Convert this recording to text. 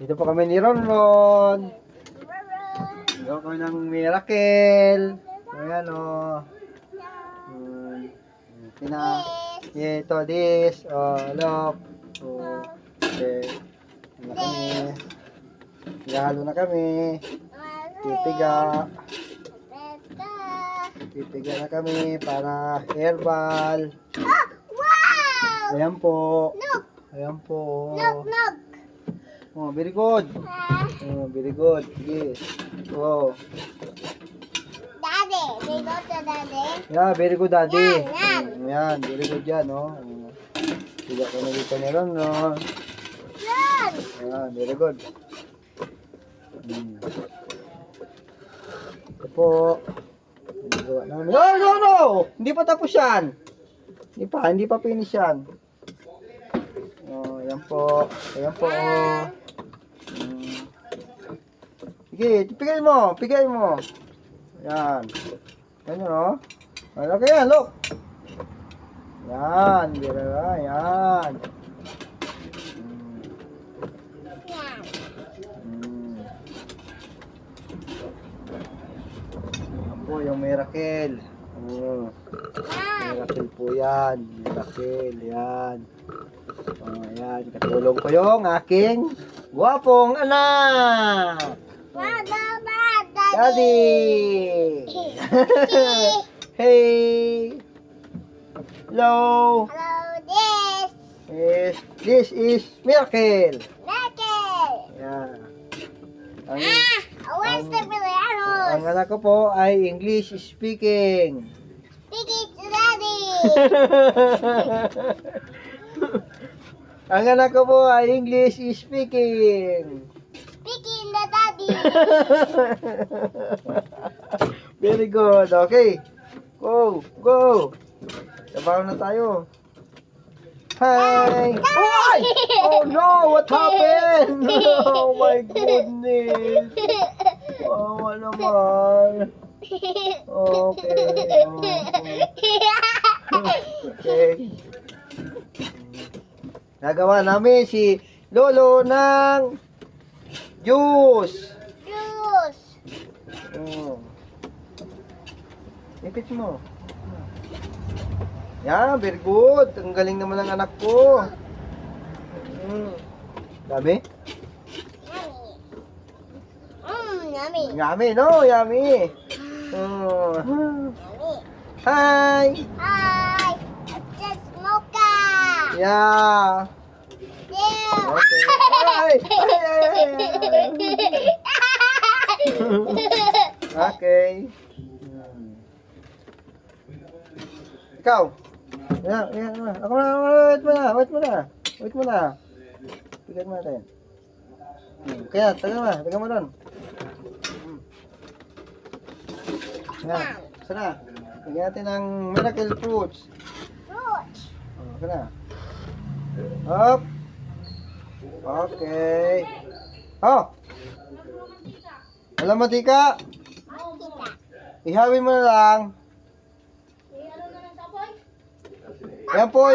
Dito po kami ni Ronron. Dito kami ng Miracle. Ayan o. Ito, this. Look. Okay. Ano kami. Halo na kami. Pipiga. Pipiga na kami para herbal. Wow! Ayan po. Look! Ayan po. Look! Oh, very good. Oh, very good. Sige. Oh. Daddy! They go to daddy. Yeah, very good, daddy. Yan. Yan, very good yan, no? Piga ka na dito meron, no? Yan! Ayan, very good. Ito po. Ginagawa namin. No, no, no! Hindi pa tapos yan. Hindi pa finish yan. Oh, ayan po. Ayan po. Sige, pigay mo. Ayan. Ayan, no? Malaki yan, look. Yan, gira, yan. Yan. Yan po yung miracle. Miracle po yan. Miracle, yan. Ayan, katulong ko yung aking gwapong anak. Daddy! Hey! Hello! Hello, This is Miracle. Miracle! Yeah. Where's the bananas? Ang anak ko po ay English speaking. Speaking to daddy! Ang anak ko po ay English speaking. Speaking to daddy! Very good. Okay. Go. Trabaho na tayo. Hi! Ay! Oh no! What happened? Oh my goodness! Oh, naman. Okay. Okay. Nagawa namin si Lolo ng juice. Juice! Ipit mo. Yan, very good. Ang galing naman ng anak ko. Dami? Yummy! Yummy, no? Yummy. Yummy! Hi! Hi! It's just mocha! Yeah. Yeah! Okay. Okay. Ikaw. Yan. Ako na. Wait mo na. Tignan mo natin. Kaya, taga mo doon. Yan. Sana. Tignan natin ang miracle fruits. Fruits! Kana. Up. Okay. Oh. Alam mo, Tika? Ihawin mo na lang. Yan po